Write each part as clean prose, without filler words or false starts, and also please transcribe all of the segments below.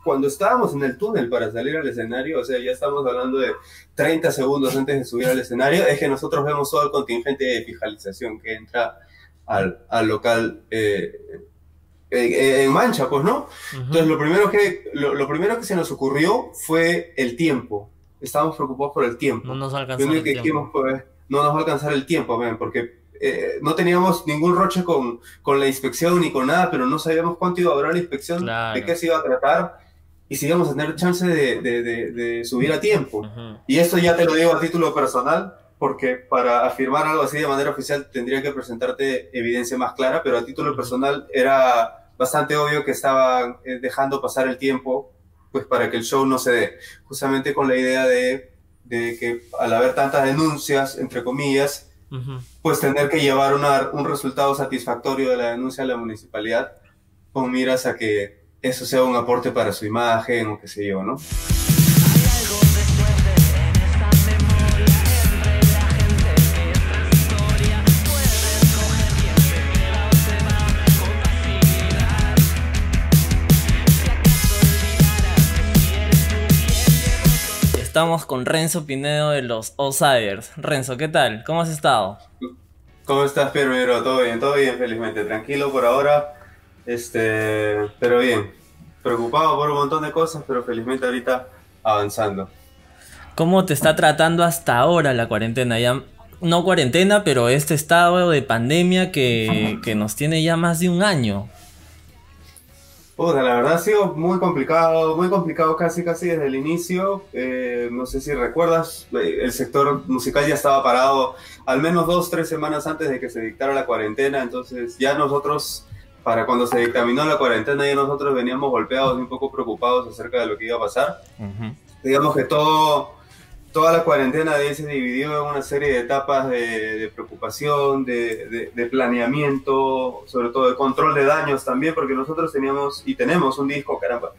cuando estábamos en el túnel para salir al escenario, o sea, ya estamos hablando de 30 segundos antes de subir al escenario, es que nosotros vemos todo el contingente de fiscalización que entra al local en mancha, pues, ¿no? Entonces, lo primero que se nos ocurrió fue el tiempo. Estábamos preocupados por el tiempo. No nos Lo alcanzó único el que tiempo. dijimos fue, no nos va a alcanzar el tiempo, man, porque no teníamos ningún roche con la inspección ni con nada, pero no sabíamos cuánto iba a durar la inspección, de Claro. qué se iba a tratar y si íbamos a tener chance de subir a tiempo. Ujú. Y esto ya te lo digo a título personal, porque para afirmar algo así de manera oficial tendría que presentarte evidencia más clara, pero a título Ujú. personal era bastante obvio que estaban dejando pasar el tiempo pues para que el show no se dé, justamente con la idea de que al haber tantas denuncias, entre comillas, Ujú. pues tener que llevar un resultado satisfactorio de la denuncia a la municipalidad con miras a que eso sea un aporte para su imagen o qué sé yo, ¿no? Estamos con Renzo Pinedo de los Outsiders. Renzo, ¿qué tal? ¿Cómo has estado? ¿Cómo estás, Pedro? Todo bien, felizmente. Tranquilo por ahora, pero bien. Preocupado por un montón de cosas, pero felizmente ahorita avanzando. ¿Cómo te está tratando hasta ahora la cuarentena? Ya, no cuarentena, pero este estado de pandemia que nos tiene ya más de un año. Puta, la verdad ha sido muy complicado casi desde el inicio. No sé si recuerdas, el sector musical ya estaba parado al menos 2, 3 semanas antes de que se dictara la cuarentena, entonces ya nosotros, para cuando se dictaminó la cuarentena, ya nosotros veníamos golpeados y un poco preocupados acerca de lo que iba a pasar. Ujú. Digamos que toda la cuarentena de ahí se dividió en una serie de etapas de preocupación, de planeamiento, sobre todo de control de daños también, porque nosotros teníamos y tenemos un disco, caramba.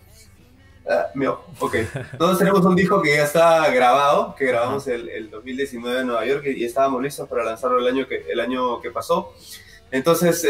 Ok. Nosotros tenemos un disco que ya está grabado, que Ajá. grabamos el 2019 en Nueva York y estábamos listos para lanzarlo el año que pasó. Entonces,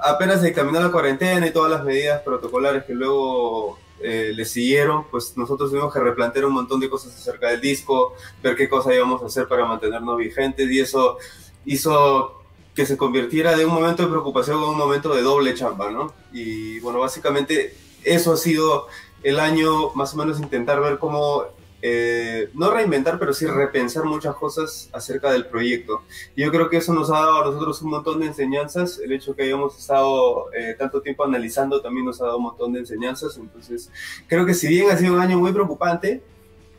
apenas se dictaminó la cuarentena y todas las medidas protocolares que luego le siguieron, pues nosotros tuvimos que replantear un montón de cosas acerca del disco, ver qué cosa íbamos a hacer para mantenernos vigentes, y eso hizo que se convirtiera de un momento de preocupación a un momento de doble chamba, ¿no? Y bueno, básicamente eso ha sido el año, más o menos intentar ver cómo, no reinventar, pero sí repensar muchas cosas acerca del proyecto. Y yo creo que eso nos ha dado a nosotros un montón de enseñanzas. El hecho que hayamos estado tanto tiempo analizando también nos ha dado un montón de enseñanzas. Entonces, creo que si bien ha sido un año muy preocupante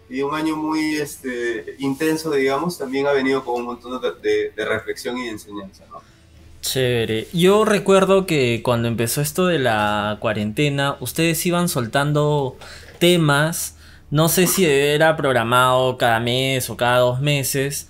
y un año muy intenso, digamos, también ha venido con un montón de reflexión y de enseñanza, ¿no? Chévere. Yo recuerdo que cuando empezó esto de la cuarentena, ustedes iban soltando temas. No sé si era programado cada mes o cada 2 meses.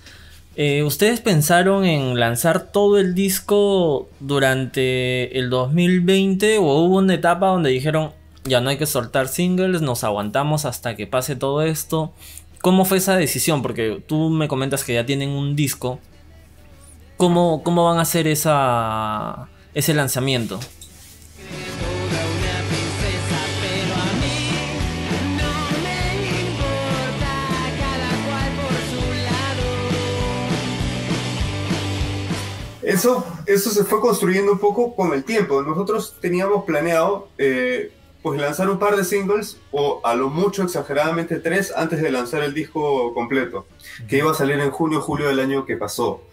¿Ustedes pensaron en lanzar todo el disco durante el 2020 o hubo una etapa donde dijeron ya no hay que soltar singles, nos aguantamos hasta que pase todo esto? ¿Cómo fue esa decisión? Porque tú me comentas que ya tienen un disco. ¿Cómo van a hacer ese lanzamiento? Eso se fue construyendo un poco con el tiempo. Nosotros teníamos planeado pues lanzar un par de singles o a lo mucho exageradamente 3 antes de lanzar el disco completo, que iba a salir en junio o julio del año que pasó.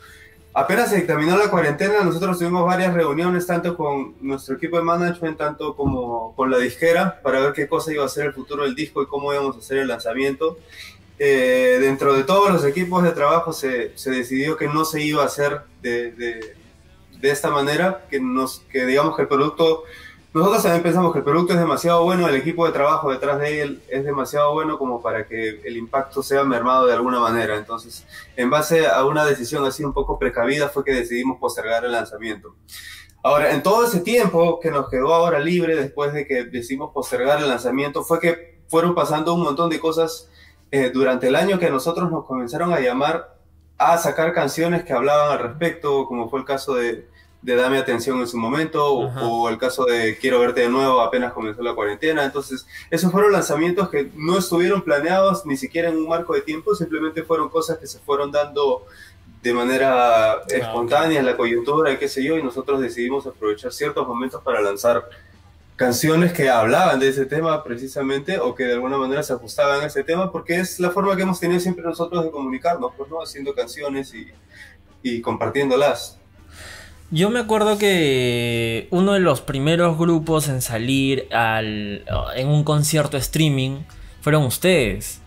Apenas se dictaminó la cuarentena, nosotros tuvimos varias reuniones tanto con nuestro equipo de management, tanto como con la disquera, para ver qué cosa iba a ser el futuro del disco y cómo íbamos a hacer el lanzamiento. Dentro de todos los equipos de trabajo se decidió que no se iba a hacer de esta manera, que digamos que el producto, nosotros también pensamos que el producto es demasiado bueno, el equipo de trabajo detrás de él es demasiado bueno como para que el impacto sea mermado de alguna manera. Entonces, en base a una decisión así un poco precavida fue que decidimos postergar el lanzamiento. Ahora, en todo ese tiempo que nos quedó ahora libre después de que decidimos postergar el lanzamiento, fue que fueron pasando un montón de cosas durante el año que a nosotros nos comenzaron a llamar a sacar canciones que hablaban al respecto, como fue el caso de Dame Atención en su momento, Ajá. o el caso de Quiero Verte de Nuevo apenas comenzó la cuarentena. Entonces, esos fueron lanzamientos que no estuvieron planeados ni siquiera en un marco de tiempo, simplemente fueron cosas que se fueron dando de manera Ah, ok. espontánea en la coyuntura y qué sé yo, y nosotros decidimos aprovechar ciertos momentos para lanzar canciones que hablaban de ese tema precisamente o que de alguna manera se ajustaban a ese tema, porque es la forma que hemos tenido siempre nosotros de comunicarnos, pues, ¿no? Haciendo canciones y compartiéndolas. Yo me acuerdo que uno de los primeros grupos en salir en un concierto streaming fueron ustedes.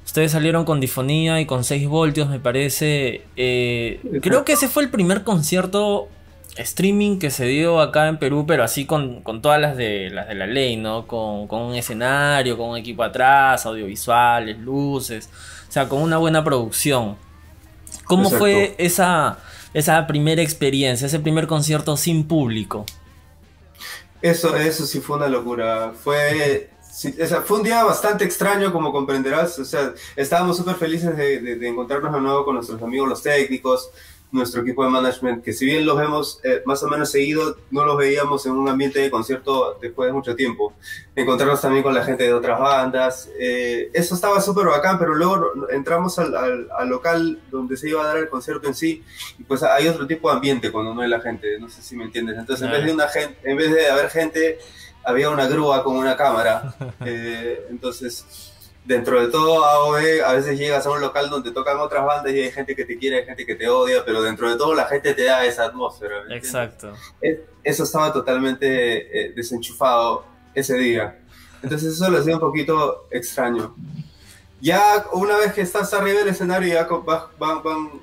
Ustedes salieron con Difonía y con 6 voltios, me parece. Creo que ese fue el primer concierto streaming que se dio acá en Perú, pero así con todas las de la ley, ¿no? Con un escenario, con un equipo atrás, audiovisuales, luces, o sea, con una buena producción. ¿Cómo Exacto. fue esa primera experiencia, ese primer concierto sin público? Eso sí fue una locura. Sí, o sea, fue un día bastante extraño, como comprenderás. O sea, estábamos súper felices de encontrarnos de nuevo con nuestros amigos, los técnicos, nuestro equipo de management, que si bien los vemos más o menos seguido, no los veíamos en un ambiente de concierto después de mucho tiempo. Encontrarnos también con la gente de otras bandas. Eso estaba súper bacán, pero luego entramos al local donde se iba a dar el concierto en sí, y pues hay otro tipo de ambiente cuando no hay la gente, no sé si me entiendes. Entonces, Claro. en vez de haber gente, había una grúa con una cámara. Entonces, dentro de todo AOE, a veces llegas a un local donde tocan otras bandas y hay gente que te quiere, hay gente que te odia, pero dentro de todo la gente te da esa atmósfera, ¿me entiendes? Exacto. Eso estaba totalmente desenchufado ese día. Entonces eso lo hacía un poquito extraño. Ya una vez que estás arriba del escenario, ya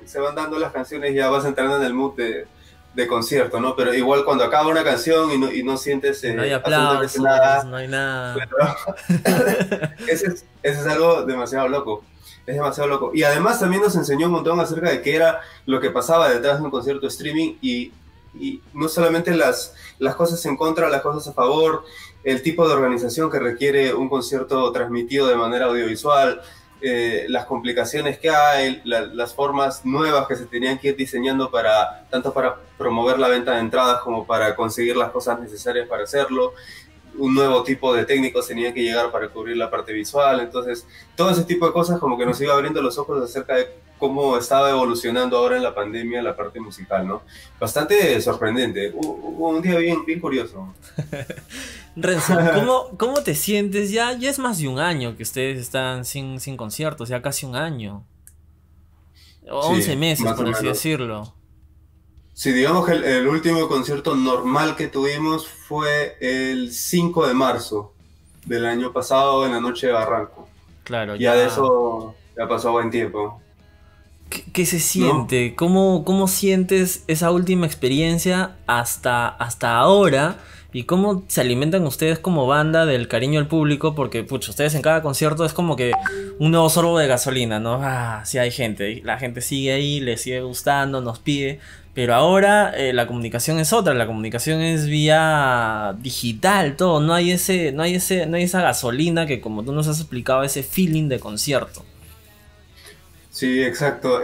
se van dando las canciones, ya vas entrando en el mood de concierto, ¿no? Pero igual cuando acaba una canción y no sientes No hay absolutamente aplausos, nada, no hay nada. ese es algo demasiado loco. Es demasiado loco. Y además también nos enseñó un montón acerca de qué era lo que pasaba detrás de un concierto streaming y no solamente las cosas en contra, las cosas a favor, el tipo de organización que requiere un concierto transmitido de manera audiovisual, las complicaciones que hay, las formas nuevas que se tenían que ir diseñando para tanto para promover la venta de entradas como para conseguir las cosas necesarias para hacerlo. Un nuevo tipo de técnicos tenía que llegar para cubrir la parte visual. Entonces, todo ese tipo de cosas como que nos iba abriendo los ojos acerca de cómo estaba evolucionando ahora en la pandemia la parte musical, ¿no? Bastante sorprendente. Hubo un día bien curioso. Renzo, ¿cómo te sientes? Ya es más de un año que ustedes están sin conciertos, ya casi un año. O 11 Sí, meses, más o por así menos. decirlo. Sí, digamos que el último concierto normal que tuvimos fue el 5 de marzo del año pasado en la noche de Barranco. Claro, Ya de ya. eso ya pasó buen tiempo, ¿Qué se ¿no? siente? ¿Cómo sientes esa última experiencia hasta ahora? ¿Y cómo se alimentan ustedes como banda del cariño del público? Porque, pucha, ustedes en cada concierto es como que un nuevo sorbo de gasolina, ¿no? Ah, sí hay gente. La gente sigue ahí, le sigue gustando, nos pide. Pero ahora la comunicación es otra, la comunicación es vía digital, todo. No hay esa gasolina que, como tú nos has explicado, ese feeling de concierto. Sí, exacto.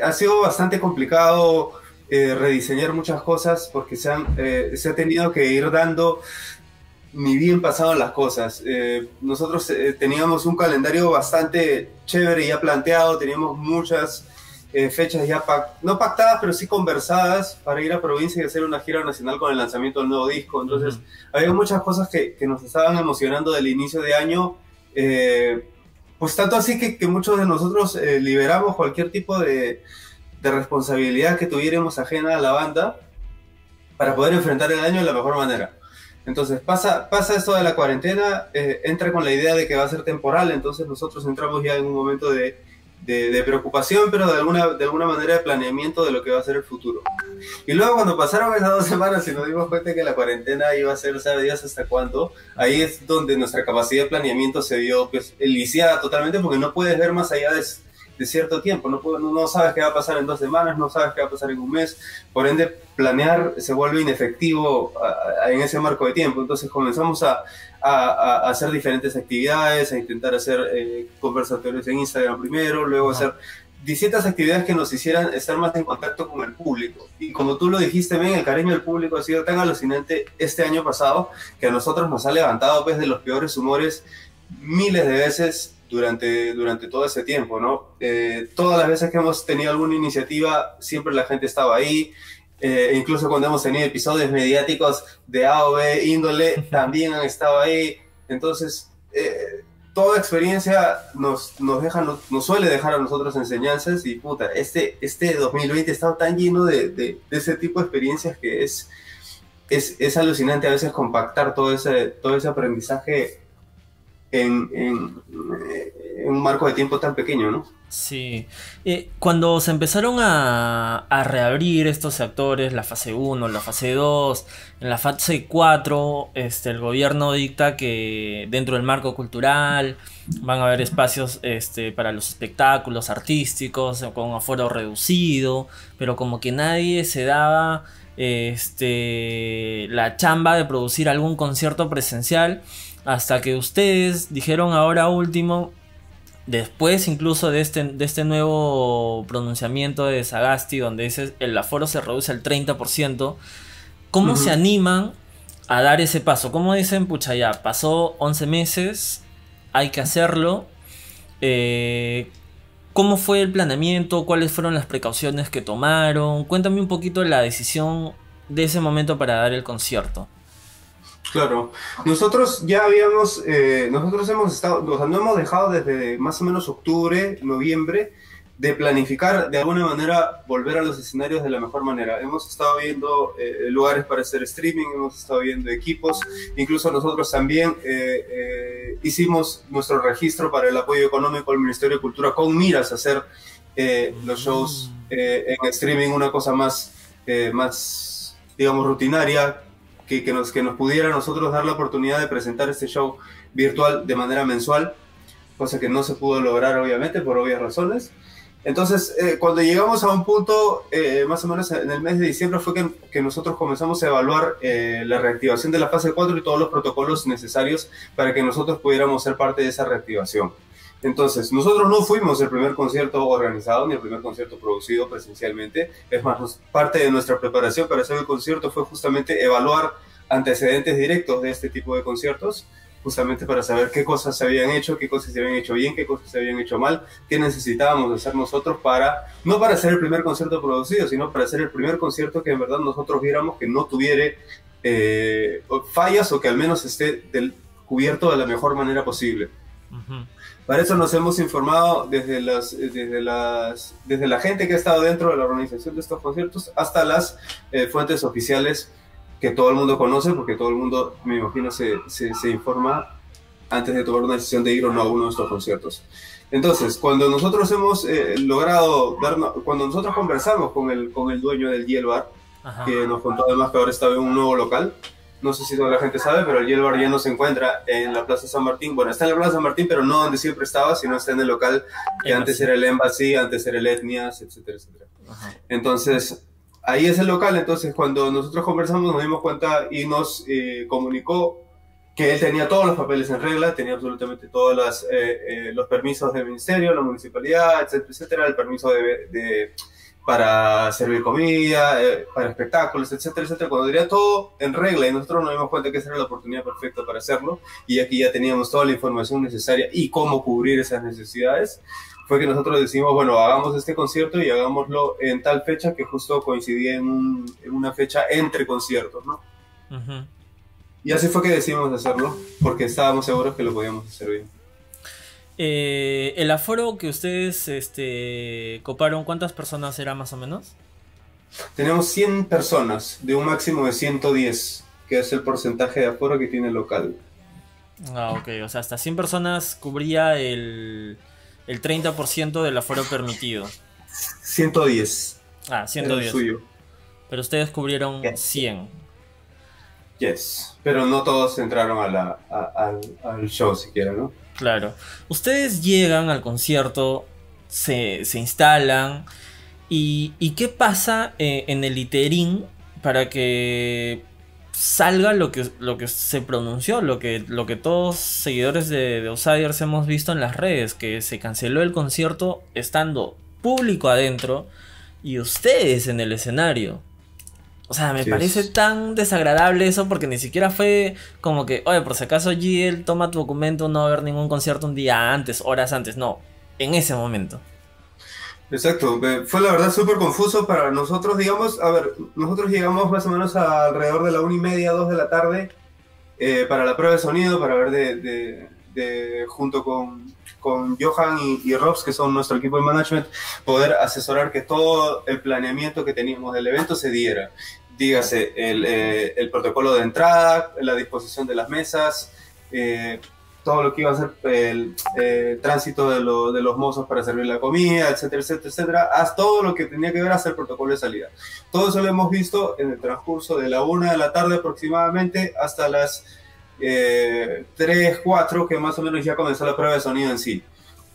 Ha sido bastante complicado rediseñar muchas cosas porque se ha tenido que ir dando ni bien pasaban las cosas. Nosotros teníamos un calendario bastante chévere ya planteado, teníamos muchas fechas ya no pactadas, pero sí conversadas para ir a provincia y hacer una gira nacional con el lanzamiento del nuevo disco. Ujú. Entonces, había muchas cosas que nos estaban emocionando del inicio de año. Pues tanto así que muchos de nosotros liberamos cualquier tipo de responsabilidad que tuviéramos ajena a la banda para poder enfrentar el año de la mejor manera. Entonces pasa esto de la cuarentena, entra con la idea de que va a ser temporal, entonces nosotros entramos ya en un momento de preocupación, pero de alguna manera de planeamiento de lo que va a ser el futuro. Y luego cuando pasaron esas 2 semanas y nos dimos cuenta que la cuarentena iba a ser, ¿sabe Dios hasta cuánto? Ahí es donde nuestra capacidad de planeamiento se vio pues lisiada totalmente porque no puedes ver más allá de cierto tiempo, no sabes qué va a pasar en 2 semanas, no sabes qué va a pasar en un mes, por ende planear se vuelve inefectivo en ese marco de tiempo, entonces comenzamos a hacer diferentes actividades, a intentar hacer conversatorios en Instagram primero, luego hacer Ajá. distintas actividades que nos hicieran estar más en contacto con el público. Y como tú lo dijiste bien, el cariño del público ha sido tan alucinante este año pasado que a nosotros nos ha levantado pues, de los peores humores miles de veces durante todo ese tiempo, ¿no? Todas las veces que hemos tenido alguna iniciativa, siempre la gente estaba ahí. Incluso cuando hemos tenido episodios mediáticos de A o B índole, también han estado ahí. Entonces, toda experiencia nos suele dejar a nosotros enseñanzas y puta, este 2020 ha estado tan lleno de ese tipo de experiencias que es alucinante a veces compactar todo ese aprendizaje en un marco de tiempo tan pequeño, ¿no? Sí. Cuando se empezaron a reabrir estos sectores, la fase 1, la fase 2, en la fase 4, el gobierno dicta que dentro del marco cultural van a haber espacios para los espectáculos artísticos con un aforo reducido, pero como que nadie se daba la chamba de producir algún concierto presencial hasta que ustedes dijeron ahora último, después incluso de este nuevo pronunciamiento de Sagasti, donde el aforo se reduce al 30%, ¿cómo se animan a dar ese paso? ¿Cómo dicen, pucha, ya pasó 11 meses, hay que hacerlo? ¿Cómo fue el planeamiento? ¿Cuáles fueron las precauciones que tomaron? Cuéntame un poquito la decisión de ese momento para dar el concierto. Claro, nosotros ya habíamos, nosotros hemos estado, o sea, no hemos dejado desde más o menos octubre, noviembre, de planificar de alguna manera volver a los escenarios de la mejor manera. Hemos estado viendo lugares para hacer streaming, hemos estado viendo equipos, incluso nosotros también hicimos nuestro registro para el apoyo económico al Ministerio de Cultura con miras a hacer los shows en streaming, una cosa más, digamos, rutinaria, que nos pudiera a nosotros dar la oportunidad de presentar este show virtual de manera mensual, cosa que no se pudo lograr obviamente por obvias razones. Entonces, cuando llegamos a un punto, más o menos en el mes de diciembre, fue que nosotros comenzamos a evaluar la reactivación de la fase 4 y todos los protocolos necesarios para que nosotros pudiéramos ser parte de esa reactivación. Entonces, nosotros no fuimos el primer concierto organizado ni el primer concierto producido presencialmente. Es más, parte de nuestra preparación para hacer el concierto fue justamente evaluar antecedentes directos de este tipo de conciertos, justamente para saber qué cosas se habían hecho, qué cosas se habían hecho bien, qué cosas se habían hecho mal, qué necesitábamos hacer nosotros no para hacer el primer concierto producido, sino para hacer el primer concierto que en verdad nosotros viéramos que no tuviera fallas o que al menos esté cubierto de la mejor manera posible. Para eso nos hemos informado desde la gente que ha estado dentro de la organización de estos conciertos hasta las fuentes oficiales que todo el mundo conoce, porque todo el mundo, me imagino, se informa antes de tomar una decisión de ir o no a uno de estos conciertos. Entonces, cuando nosotros hemos cuando nosotros conversamos con el dueño del Yel Bar, que nos contó además que ahora estaba en un nuevo local. No sé si toda la gente sabe, pero el Yel Bar ya no se encuentra en la Plaza San Martín. Bueno, está en la Plaza San Martín, pero no donde siempre estaba, sino está en el local que antes era el Embassy, antes era el Etnias, etcétera, etcétera. Entonces, ahí es el local. Entonces, cuando nosotros conversamos, nos dimos cuenta y nos comunicó que él tenía todos los papeles en regla, tenía absolutamente todos los permisos del ministerio, la municipalidad, etcétera, etcétera, el permiso para servir comida, para espectáculos, etcétera, etcétera. Cuando diría todo en regla y nosotros nos dimos cuenta que esa era la oportunidad perfecta para hacerlo y aquí ya teníamos toda la información necesaria y cómo cubrir esas necesidades, fue que nosotros decidimos, bueno, hagamos este concierto y hagámoslo en tal fecha que justo coincidía en una fecha entre conciertos, ¿no? Y así fue que decidimos hacerlo, porque estábamos seguros que lo podíamos hacer bien. El aforo que ustedes coparon, ¿cuántas personas era más o menos? Tenemos 100 personas, de un máximo de 110, que es el porcentaje de aforo que tiene el local. Ah, ok, o sea, hasta 100 personas cubría el 30% del aforo permitido. 110. Ah, 110. El suyo. Pero ustedes cubrieron 100. Yes, pero no todos entraron al show siquiera, ¿no? Claro. Ustedes llegan al concierto, se instalan y ¿qué pasa en el iterín para que salga lo que se pronunció, lo que todos seguidores de Outsiders hemos visto en las redes, que se canceló el concierto estando público adentro y ustedes en el escenario. O sea, me parece tan desagradable eso porque ni siquiera fue como que, oye, por si acaso GL toma tu documento, no va a haber ningún concierto un día antes, horas antes, no, en ese momento. Exacto, fue la verdad súper confuso para nosotros, digamos, a ver, nosotros llegamos más o menos alrededor de la 1:30, 2 de la tarde para la prueba de sonido, para ver junto con Johan y Robs, que son nuestro equipo de management, poder asesorar que todo el planeamiento que teníamos del evento se diera. Dígase, el protocolo de entrada, la disposición de las mesas, todo lo que iba a ser el tránsito de los mozos para servir la comida, etcétera, etcétera, etcétera, hasta todo lo que tenía que ver hasta el protocolo de salida. Todo eso lo hemos visto en el transcurso de la 1 de la tarde aproximadamente hasta las 3, 4, que más o menos ya comenzó la prueba de sonido en sí.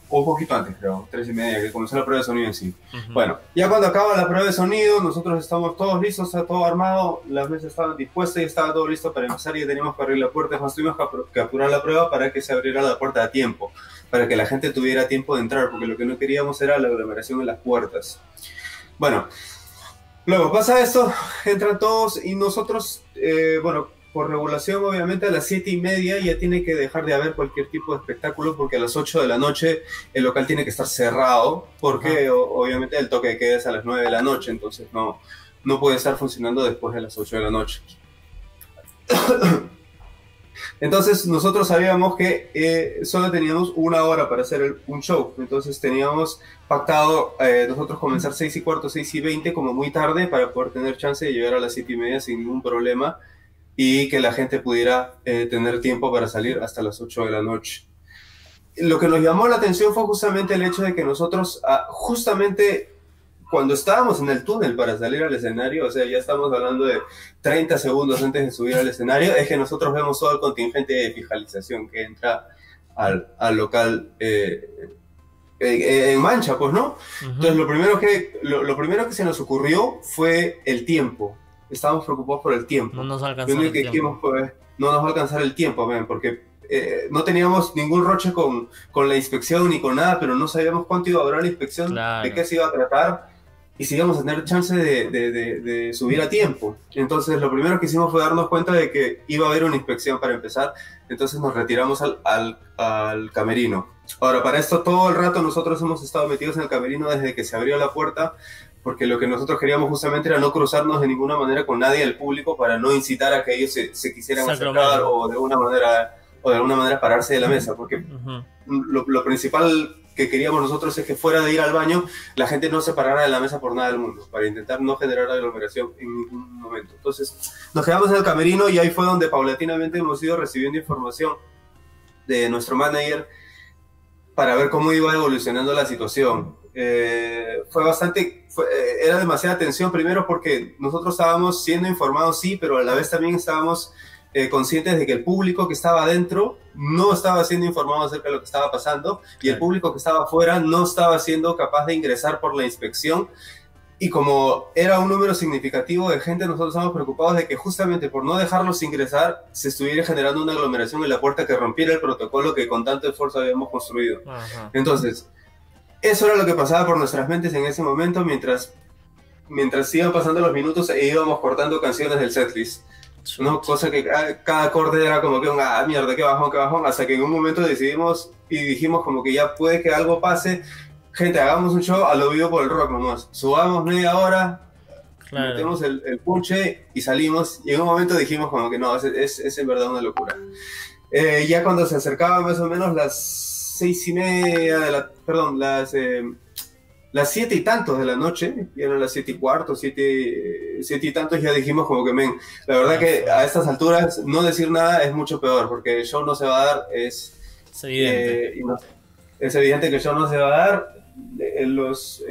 O un poquito antes, creo, 3:30, que comenzó la prueba de sonido en sí. Bueno, ya cuando acaba la prueba de sonido, nosotros estamos todos listos, está todo armado, las mesas estaban dispuestas y estaba todo listo para empezar y ya teníamos que abrir la puerta. Más tuvimos que apurar la prueba para que se abriera la puerta a tiempo, para que la gente tuviera tiempo de entrar, porque lo que no queríamos era la aglomeración en las puertas. Bueno, luego pasa esto, entran todos y nosotros, bueno, por regulación, obviamente, a las 7:30 ya tiene que dejar de haber cualquier tipo de espectáculo porque a las 8 de la noche el local tiene que estar cerrado porque obviamente el toque de queda es a las 9 de la noche, entonces no puede estar funcionando después de las 8 de la noche. Entonces nosotros sabíamos que solo teníamos 1 hora para hacer un show, entonces teníamos pactado nosotros comenzar 6:15, 6:20 como muy tarde para poder tener chance de llegar a las 7:30 sin ningún problema y que la gente pudiera tener tiempo para salir hasta las 8 de la noche. Lo que nos llamó la atención fue justamente el hecho de que nosotros, justamente cuando estábamos en el túnel para salir al escenario, o sea, ya estamos hablando de 30 segundos antes de subir al escenario, es que nosotros vemos todo el contingente de fiscalización que entra al local en mancha, pues, ¿no? Entonces, lo primero que se nos ocurrió fue el tiempo. Estábamos preocupados por el tiempo. No nos va a alcanzar el tiempo. No nos va a alcanzar el tiempo, porque no teníamos ningún roche con la inspección ni con nada, pero no sabíamos cuánto iba a durar la inspección, de qué se iba a tratar y si íbamos a tener chance de subir a tiempo. Entonces lo primero que hicimos fue darnos cuenta de que iba a haber una inspección para empezar, entonces nos retiramos al camerino. Ahora, para esto todo el rato nosotros hemos estado metidos en el camerino desde que se abrió la puerta, porque lo que nosotros queríamos justamente era no cruzarnos de ninguna manera con nadie del público para no incitar a que ellos se quisieran acercar o de alguna manera pararse de la mesa, porque lo principal que queríamos nosotros es que fuera de ir al baño la gente no se parara de la mesa por nada del mundo, para intentar no generar aglomeración en ningún momento. Entonces nos quedamos en el camerino y ahí fue donde paulatinamente hemos ido recibiendo información de nuestro manager para ver cómo iba evolucionando la situación. Era demasiada tensión, primero porque nosotros estábamos siendo informados, sí, pero a la vez también estábamos conscientes de que el público que estaba adentro no estaba siendo informado acerca de lo que estaba pasando y el público que estaba afuera no estaba siendo capaz de ingresar por la inspección. Y como era un número significativo de gente, nosotros estábamos preocupados de que justamente por no dejarlos ingresar se estuviera generando una aglomeración en la puerta que rompiera el protocolo que con tanto esfuerzo habíamos construido. Entonces, eso era lo que pasaba por nuestras mentes en ese momento mientras iban pasando los minutos e íbamos cortando canciones del setlist, ¿no? Cosa que cada acorde era como que mierda, qué bajón, hasta que en un momento decidimos y dijimos como que ya puede que algo pase, gente, hagamos un show a lo vivo por el rock nomás, subamos media hora, metemos el punche y salimos, y en un momento dijimos como que no, es en verdad una locura. Ya cuando se acercaban más o menos las 6:30 las 7 y tantos de la noche, ya eran las 7:15, 7 y tantos, ya dijimos como que la verdad que a estas alturas no decir nada es mucho peor, porque el show no se va a dar, es evidente. Es evidente que el show no se va a dar. Los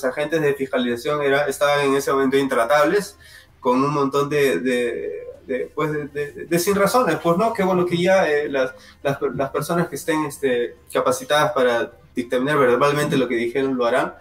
agentes de fiscalización estaban en ese momento intratables, con un montón de sin razones, pues no, que bueno que ya las personas que estén capacitadas para dictaminar verbalmente lo que dijeron lo harán,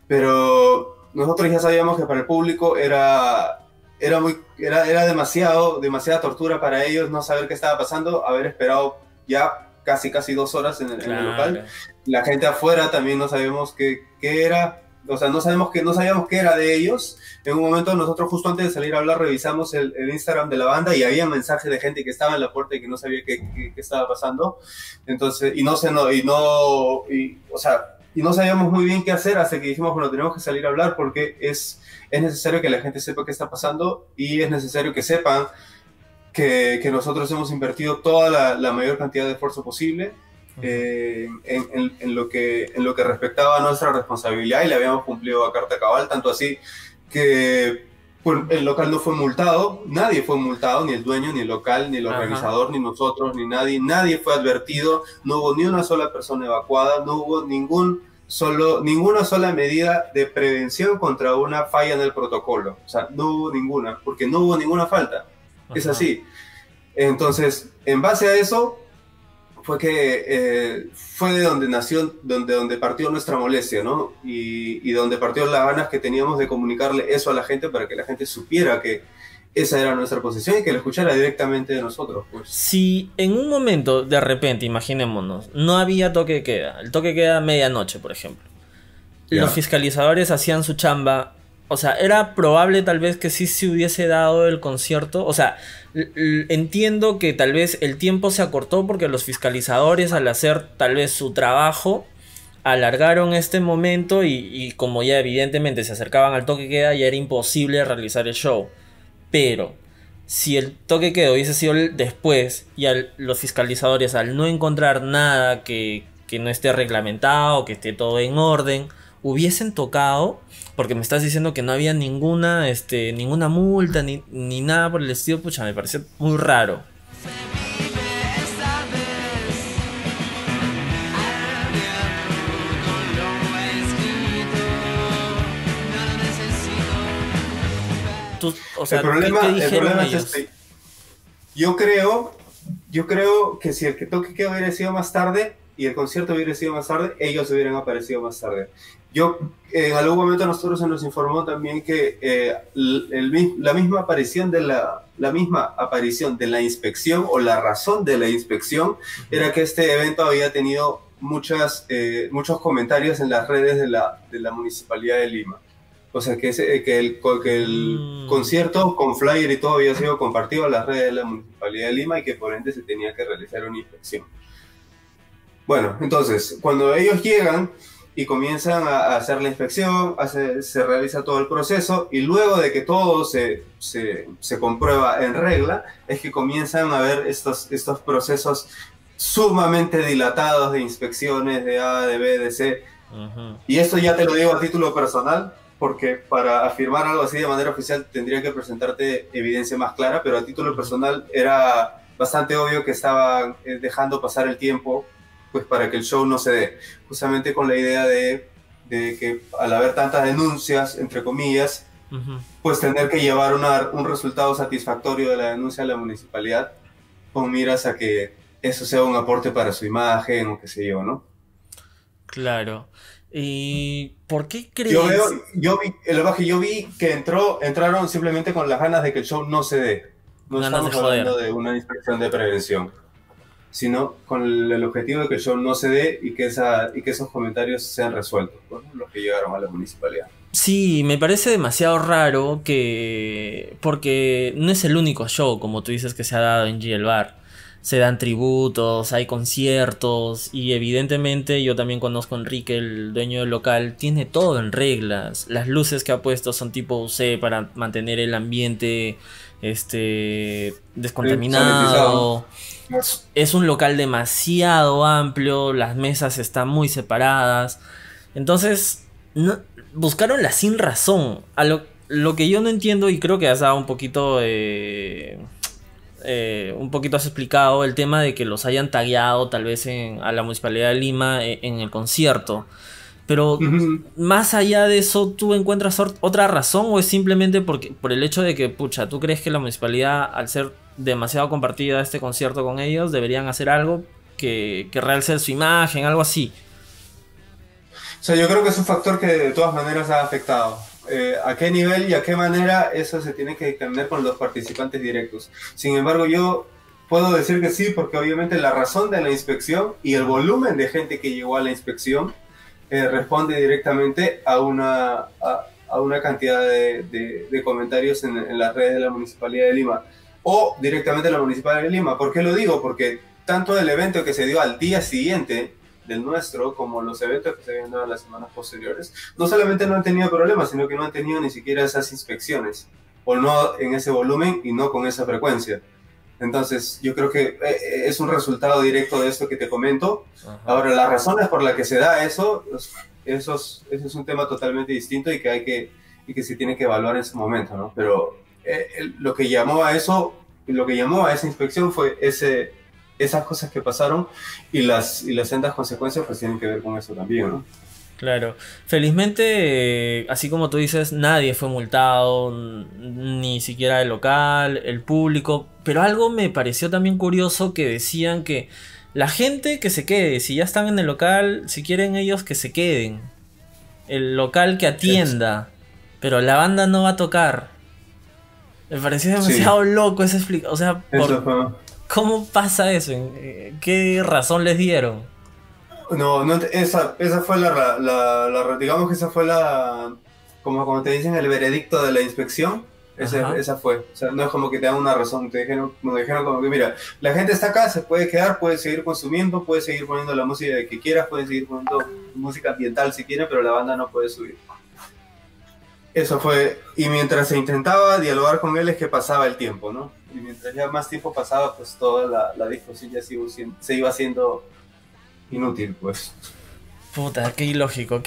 pero nosotros ya sabíamos que para el público era demasiada tortura para ellos no saber qué estaba pasando, haber esperado ya casi 2 horas en el Claro. local. La gente afuera también no sabemos qué era, o sea, no sabíamos qué era de ellos. En un momento nosotros justo antes de salir a hablar revisamos el Instagram de la banda y había mensajes de gente que estaba en la puerta y que no sabía qué estaba pasando. Entonces, y no sabíamos muy bien qué hacer hasta que dijimos, bueno, tenemos que salir a hablar porque es necesario que la gente sepa qué está pasando y es necesario que sepan que nosotros hemos invertido toda la mayor cantidad de esfuerzo posible en lo que respectaba a nuestra responsabilidad y le habíamos cumplido a carta cabal, tanto así que pues, el local no fue multado, nadie fue multado, ni el dueño, ni el local, ni el organizador, ni nosotros, ni nadie fue advertido, no hubo ni una sola persona evacuada, no hubo ninguna sola medida de prevención contra una falla en el protocolo, o sea, no hubo ninguna, porque no hubo ninguna falta, es así. Entonces, en base a eso, fue de donde nació, donde partió nuestra molestia, ¿no? Y donde partió las ganas que teníamos de comunicarle eso a la gente para que la gente supiera que esa era nuestra posición y que lo escuchara directamente de nosotros, pues. Si en un momento, de repente, imaginémonos, no había toque de queda, el toque de queda a medianoche, por ejemplo, los fiscalizadores hacían su chamba, o sea, era probable tal vez que sí se hubiese dado el concierto, o sea, entiendo que tal vez el tiempo se acortó porque los fiscalizadores al hacer tal vez su trabajo alargaron este momento y como ya evidentemente se acercaban al toque de queda ya era imposible realizar el show, pero si el toque de queda hubiese sido después y los fiscalizadores al no encontrar nada que no esté reglamentado, que esté todo en orden, hubiesen tocado, porque me estás diciendo que no había ninguna multa ni nada por el estilo, pucha, me pareció muy raro. O sea, el problema es ellos? este. Yo creo que si el toque queda hubiera sido más tarde y el concierto hubiera sido más tarde, ellos hubieran aparecido más tarde. En algún momento a nosotros se nos informó también que la misma aparición de la inspección o la razón de la inspección era que este evento había tenido muchos comentarios en las redes de la Municipalidad de Lima. O sea, que el concierto con flyer y todo había sido compartido a las redes de la Municipalidad de Lima y que por ende se tenía que realizar una inspección. Bueno, entonces, cuando ellos llegan y comienzan a hacer la inspección, se realiza todo el proceso y luego de que todo se comprueba en regla, es que comienzan a haber estos procesos sumamente dilatados de inspecciones de A, de B, de C. Y esto ya te lo digo a título personal, porque para afirmar algo así de manera oficial tendría que presentarte evidencia más clara, pero a título personal era bastante obvio que estaban dejando pasar el tiempo pues para que el show no se dé, justamente con la idea de que al haber tantas denuncias, entre comillas, pues tener que llevar un resultado satisfactorio de la denuncia a la municipalidad con miras a que eso sea un aporte para su imagen o qué sé yo, ¿no? Claro. ¿Y por qué crees? Yo vi que entraron simplemente con las ganas de que el show no se dé. No estamos hablando de una inspección de prevención, sino con el objetivo de que el show no se dé y que esos comentarios sean resueltos, ¿no? Los que llegaron a la municipalidad. Sí, me parece demasiado raro porque no es el único show, como tú dices, que se ha dado en G el Bar. Se dan tributos, hay conciertos y evidentemente yo también conozco a Enrique, el dueño del local, tiene todo en reglas. Las luces que ha puesto son tipo UC para mantener el ambiente descontaminado. Es un local demasiado amplio, las mesas están muy separadas. Entonces, buscaron la sin razón. Lo que yo no entiendo, y creo que has dado un poquito has explicado el tema de que los hayan tagueado tal vez a la Municipalidad de Lima en el concierto. Pero más allá de eso, ¿tú encuentras otra razón o es simplemente por el hecho de que, pucha, tú crees que la municipalidad, al ser demasiado compartida este concierto con ellos, deberían hacer algo que realce su imagen, algo así? O sea, yo creo que es un factor que de todas maneras ha afectado. A qué nivel y a qué manera eso se tiene que determinar con los participantes directos. Sin embargo, yo puedo decir que sí, porque obviamente la razón de la inspección y el volumen de gente que llegó a la inspección responde directamente a una cantidad de comentarios en las redes de la Municipalidad de Lima o directamente a la Municipalidad de Lima. ¿Por qué lo digo? Porque tanto el evento que se dio al día siguiente del nuestro, como los eventos que se habían dado en las semanas posteriores, no solamente no han tenido problemas, sino que no han tenido ni siquiera esas inspecciones, o no en ese volumen y no con esa frecuencia. Entonces, yo creo que es un resultado directo de esto que te comento. Ajá. Ahora, las razones por las que se da eso, eso es un tema totalmente distinto y que y que se tiene que evaluar en su momento, ¿no? Pero lo que llamó a eso, lo que llamó a esa inspección fue esas cosas que pasaron y las sendas consecuencias pues tienen que ver con eso también, ¿no? Claro, felizmente, así como tú dices, nadie fue multado, ni siquiera el local, el público, pero algo me pareció también curioso que decían que la gente que se quede, si ya están en el local, si quieren ellos que se queden, el local que atienda, pero la banda no va a tocar. Me pareció Sí, demasiado loco esa explicación, o sea, eso fue. ¿cómo pasa eso? ¿Qué razón les dieron? No, no, esa fue digamos que esa fue como te dicen, el veredicto de la inspección. Ajá. Esa fue. O sea, no es como que te dan una razón. Me dijeron como que, mira, la gente está acá, se puede quedar, puede seguir consumiendo, puede seguir poniendo la música que quieras, puede seguir poniendo música ambiental si quiere, pero la banda no puede subir. Eso fue. Y mientras se intentaba dialogar con él es que pasaba el tiempo, ¿no? Y mientras ya más tiempo pasaba, pues toda la discusión ya se iba haciendo inútil, pues. Puta, qué ilógico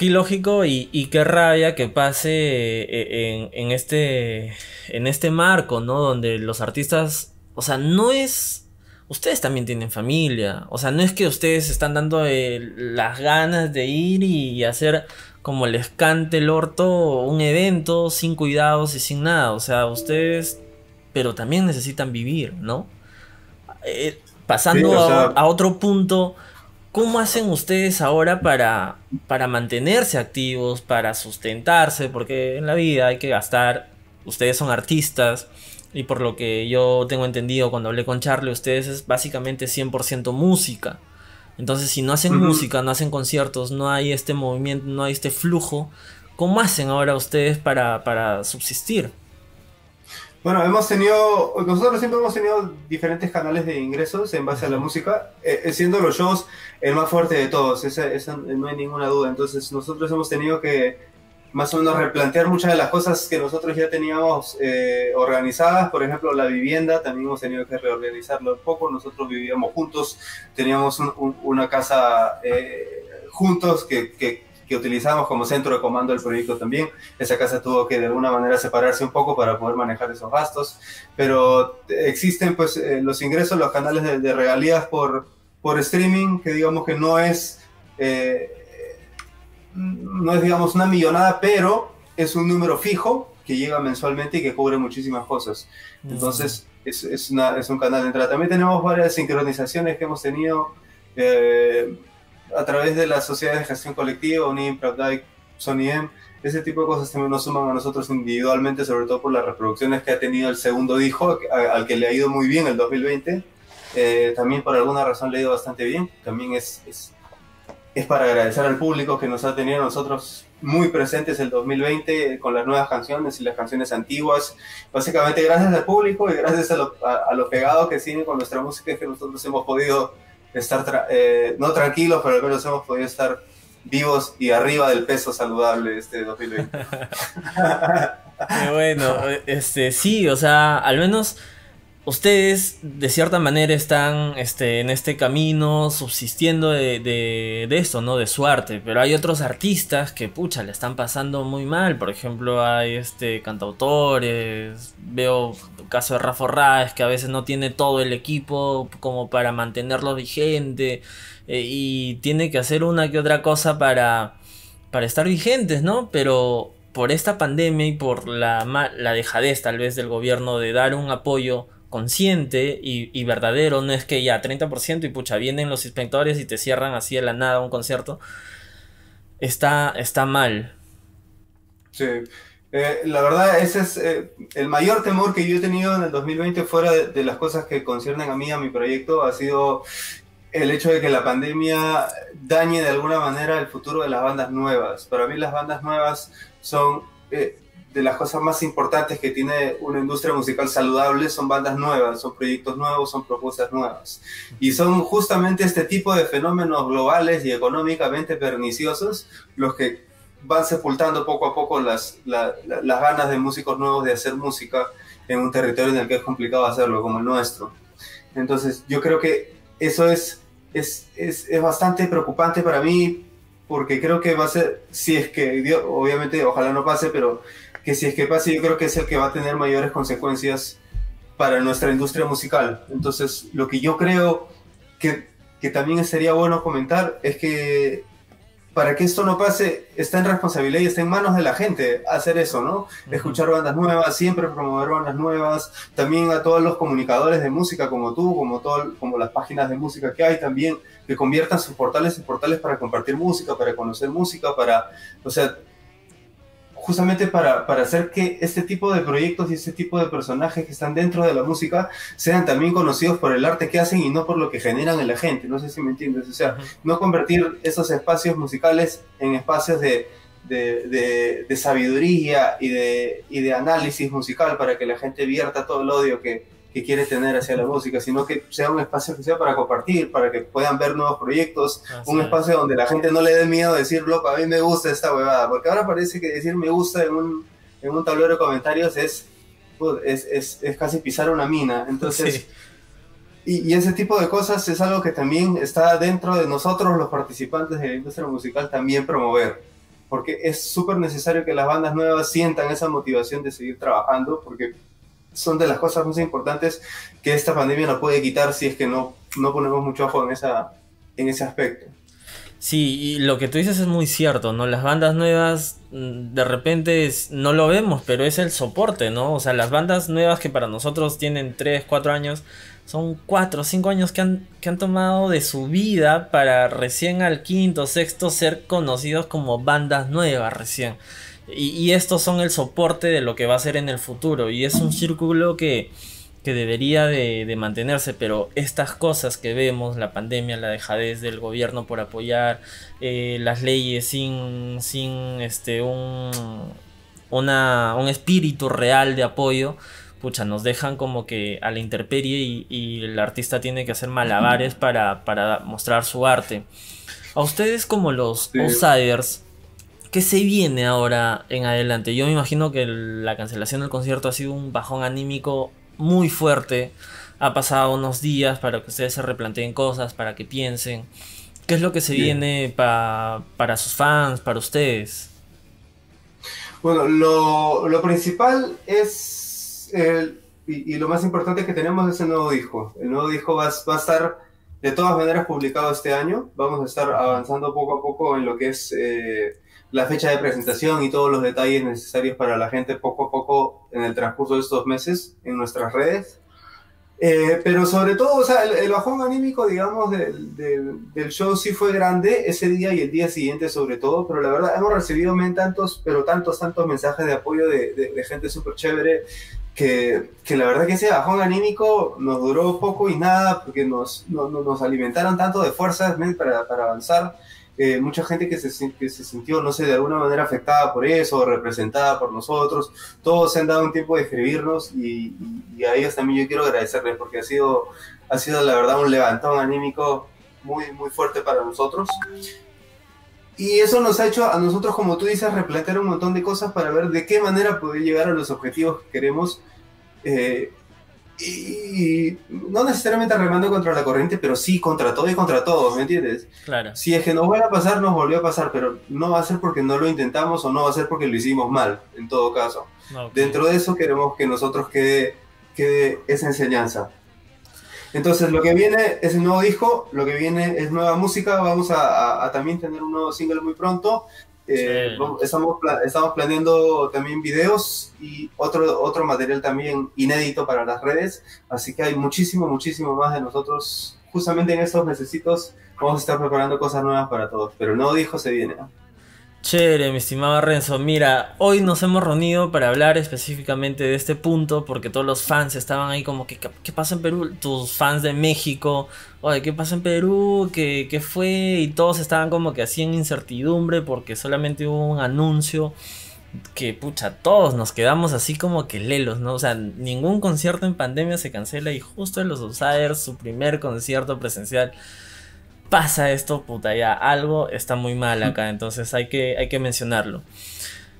y qué rabia que pase en este marco, ¿no? Donde los artistas, o sea, no es, ustedes también tienen familia, o sea, no es que ustedes están dando las ganas de ir y hacer como les cante el orto un evento sin cuidados y sin nada, o sea, ustedes, pero también necesitan vivir, ¿no? Sí, Pasando o sea, a otro punto. ¿Cómo hacen ustedes ahora para mantenerse activos, para sustentarse? Porque en la vida hay que gastar. Ustedes son artistas y por lo que yo tengo entendido cuando hablé con Charlie, ustedes es básicamente 100% música. Entonces, si no hacen ujú. música, no hacen conciertos, no hay este movimiento, no hay este flujo, ¿cómo hacen ahora ustedes para subsistir? Bueno, nosotros siempre hemos tenido diferentes canales de ingresos en base a la Ujú. música, siendo los shows el más fuerte de todos, esa no hay ninguna duda. Entonces nosotros hemos tenido que más o menos replantear muchas de las cosas que nosotros ya teníamos organizadas. Por ejemplo, la vivienda también hemos tenido que reorganizarlo un poco. Nosotros vivíamos juntos, teníamos una casa juntos que utilizábamos como centro de comando del proyecto también. Esa casa tuvo que de alguna manera separarse un poco para poder manejar esos gastos, pero existen pues los ingresos, los canales de regalías por streaming, que digamos que no es digamos una millonada, pero es un número fijo que llega mensualmente y que cubre muchísimas cosas. Mm. Entonces es un canal de entrada. También tenemos varias sincronizaciones que hemos tenido eh, a través de las sociedades de gestión colectiva, UNIM, Pravdai, Sony M. Ese tipo de cosas también nos suman a nosotros individualmente, sobre todo por las reproducciones que ha tenido el segundo disco, al que le ha ido muy bien el 2020. También por alguna razón le ha ido bastante bien. También es para agradecer al público que nos ha tenido a nosotros muy presentes el 2020 con las nuevas canciones y las canciones antiguas. Básicamente gracias al público y gracias a lo pegado que siguen con nuestra música es que nosotros hemos podido estar, no tranquilos, pero al menos hemos podido estar vivos y arriba del peso saludable este 2020. Qué bueno, sí, o sea, al menos ustedes de cierta manera están en este camino subsistiendo de esto, ¿no? De su arte, pero hay otros artistas que, pucha, le están pasando muy mal. Por ejemplo, hay cantautores, veo el caso de Rafa Rades, que a veces no tiene todo el equipo como para mantenerlo vigente, y tiene que hacer una que otra cosa para estar vigentes, ¿no? Pero por esta pandemia y por la dejadez tal vez del gobierno de dar un apoyo consciente y verdadero, no es que ya 30% y pucha, vienen los inspectores y te cierran así de la nada un concierto, está mal. Sí. La verdad, ese es el mayor temor que yo he tenido en el 2020 fuera de las cosas que conciernen a mí, a mi proyecto, ha sido el hecho de que la pandemia dañe de alguna manera el futuro de las bandas nuevas. Para mí las bandas nuevas son de las cosas más importantes que tiene una industria musical saludable, son bandas nuevas, son proyectos nuevos, son propuestas nuevas. Y son justamente este tipo de fenómenos globales y económicamente perniciosos los que van sepultando poco a poco las ganas de músicos nuevos de hacer música en un territorio en el que es complicado hacerlo, como el nuestro. Entonces yo creo que eso es bastante preocupante para mí, porque creo que va a ser, si es que, Dios, obviamente, ojalá no pase, pero que si es que pase, yo creo que es el que va a tener mayores consecuencias para nuestra industria musical. Entonces, lo que yo creo que también sería bueno comentar es que para que esto no pase, está en responsabilidad y está en manos de la gente hacer eso, ¿no? Escuchar bandas nuevas, siempre promover bandas nuevas, también a todos los comunicadores de música como tú, como las páginas de música que hay también, que conviertan sus portales en portales para compartir música, para conocer música, o sea, justamente para hacer que este tipo de proyectos y este tipo de personajes que están dentro de la música sean también conocidos por el arte que hacen y no por lo que generan en la gente. No sé si me entiendes. O sea, no convertir esos espacios musicales en espacios de sabiduría y de análisis musical para que la gente vierta todo el odio que quiere tener hacia la música, sino que sea un espacio que sea para compartir, para que puedan ver nuevos proyectos, un espacio donde la gente no le dé miedo decir, loco, a mí me gusta esta huevada, porque ahora parece que decir me gusta en un tablero de comentarios es casi pisar una mina. Entonces, sí. Y ese tipo de cosas es algo que también está dentro de nosotros, los participantes de la industria musical, también promover, porque es súper necesario que las bandas nuevas sientan esa motivación de seguir trabajando, porque son de las cosas más importantes que esta pandemia nos puede quitar si es que no ponemos mucho ojo en ese aspecto. Sí, y lo que tú dices es muy cierto, ¿no? Las bandas nuevas de repente no lo vemos, pero es el soporte, ¿no? O sea, las bandas nuevas que para nosotros tienen 3, 4 años, son 4, 5 años que han tomado de su vida para recién al quinto, sexto ser conocidos como bandas nuevas recién. Y estos son el soporte de lo que va a ser en el futuro. Y es un círculo que debería de mantenerse. Pero estas cosas que vemos, la pandemia, la dejadez del gobierno por apoyar, las leyes sin un espíritu real de apoyo, pucha, nos dejan como que a la intemperie y el artista tiene que hacer malabares para mostrar su arte. A ustedes como los outsiders, ¿qué se viene ahora en adelante? Yo me imagino que la cancelación del concierto ha sido un bajón anímico muy fuerte. Ha pasado unos días para que ustedes se replanteen cosas, para que piensen. ¿Qué es lo que se viene para sus fans, para ustedes? Bueno, lo principal es, y lo más importante que tenemos es el nuevo disco. El nuevo disco va a estar de todas maneras publicado este año. Vamos a estar avanzando poco a poco en lo que es la fecha de presentación y todos los detalles necesarios para la gente poco a poco en el transcurso de estos meses en nuestras redes. Pero sobre todo, o sea, el bajón anímico, digamos, del show sí fue grande ese día y el día siguiente sobre todo, pero la verdad hemos recibido tantos mensajes de apoyo de gente súper chévere que la verdad que ese bajón anímico nos duró poco y nada, porque nos alimentaron tanto de fuerzas para avanzar. Mucha gente que se sintió, no sé, de alguna manera afectada por eso, representada por nosotros. Todos se han dado un tiempo de escribirnos y a ellos también yo quiero agradecerles, porque ha sido la verdad un levantón anímico muy, muy fuerte para nosotros. Y eso nos ha hecho a nosotros, como tú dices, replantear un montón de cosas para ver de qué manera poder llegar a los objetivos que queremos. Y no necesariamente remando contra la corriente, pero sí contra todo y contra todos, ¿me entiendes? Claro. Si es que nos vuelve a pasar, nos volvió a pasar, pero no va a ser porque no lo intentamos o no va a ser porque lo hicimos mal, en todo caso. Okay. Dentro de eso queremos que nosotros quede esa enseñanza. Entonces lo que viene es el nuevo disco, lo que viene es nueva música, vamos a también tener un nuevo single muy pronto. Estamos planeando también videos y otro material también inédito para las redes, así que hay muchísimo más de nosotros. Justamente en estos mesecitos vamos a estar preparando cosas nuevas para todos, pero el nuevo disco se viene, ¿no? Chévere, mi estimado Renzo. Mira, hoy nos hemos reunido para hablar específicamente de este punto porque todos los fans estaban ahí como que, ¿qué pasa en Perú? Tus fans de México, oye, ¿qué pasa en Perú? ¿Qué fue? Y todos estaban como que así en incertidumbre porque solamente hubo un anuncio que, pucha, todos nos quedamos así como que lelos, ¿no? O sea, ningún concierto en pandemia se cancela y justo en los Outsiders, su primer concierto presencial pasa esto, puta, ya algo está muy mal acá, entonces hay que mencionarlo.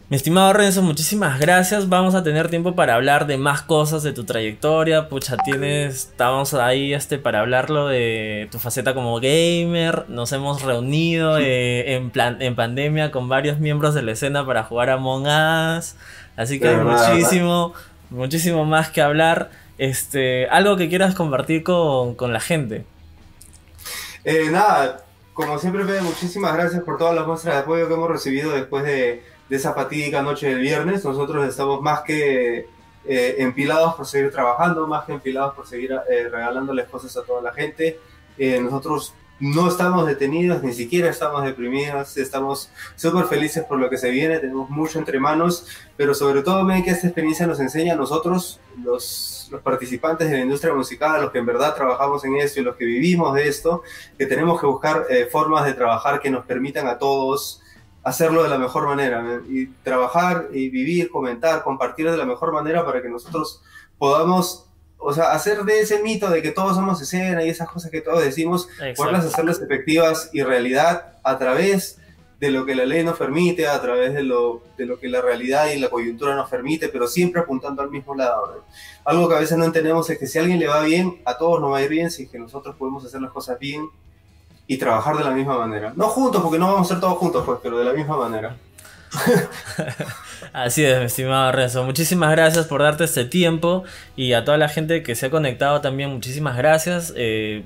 Mi estimado Renzo, muchísimas gracias. Vamos a tener tiempo para hablar de más cosas de tu trayectoria. Pucha, estamos ahí para hablarlo de tu faceta como gamer. Nos hemos reunido en pandemia con varios miembros de la escena para jugar a Among Us. Así que De hay verdad, ¿verdad? muchísimo más que hablar. Algo que quieras compartir con la gente. Nada, como siempre, Fede, muchísimas gracias por todas las muestras de apoyo que hemos recibido después de esa fatídica noche del viernes. Nosotros estamos más que empilados por seguir trabajando, más que empilados por seguir regalándoles cosas a toda la gente. Nosotros no estamos detenidos, ni siquiera estamos deprimidos, estamos súper felices por lo que se viene, tenemos mucho entre manos, pero sobre todo, ven que esta experiencia nos enseña a nosotros, los participantes de la industria musical, los que en verdad trabajamos en esto y los que vivimos de esto, que tenemos que buscar formas de trabajar que nos permitan a todos hacerlo de la mejor manera, ¿no? Y trabajar y vivir, comentar, compartir de la mejor manera para que nosotros podamos, o sea, hacer de ese mito de que todos somos escena y esas cosas que todos decimos, poderlas Exacto. hacerlas efectivas y realidad a través de lo que la ley nos permite, a través de lo que la realidad y la coyuntura nos permite, pero siempre apuntando al mismo lado, ¿no? Algo que a veces no entendemos es que si a alguien le va bien, a todos nos va a ir bien, si es que nosotros podemos hacer las cosas bien y trabajar de la misma manera. No juntos, porque no vamos a ser todos juntos, pues, pero de la misma manera. Así es, mi estimado Renzo. Muchísimas gracias por darte este tiempo y a toda la gente que se ha conectado también, muchísimas gracias.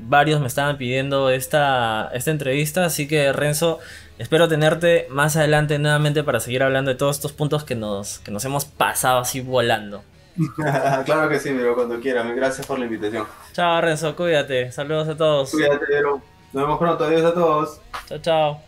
Varios me estaban pidiendo esta entrevista, así que Renzo, espero tenerte más adelante nuevamente para seguir hablando de todos estos puntos que nos hemos pasado así volando. Claro que sí, pero cuando quieran. Gracias por la invitación. Chao Renzo, cuídate. Saludos a todos. Cuídate, Vero. Nos vemos pronto. Adiós a todos. Chao, chao.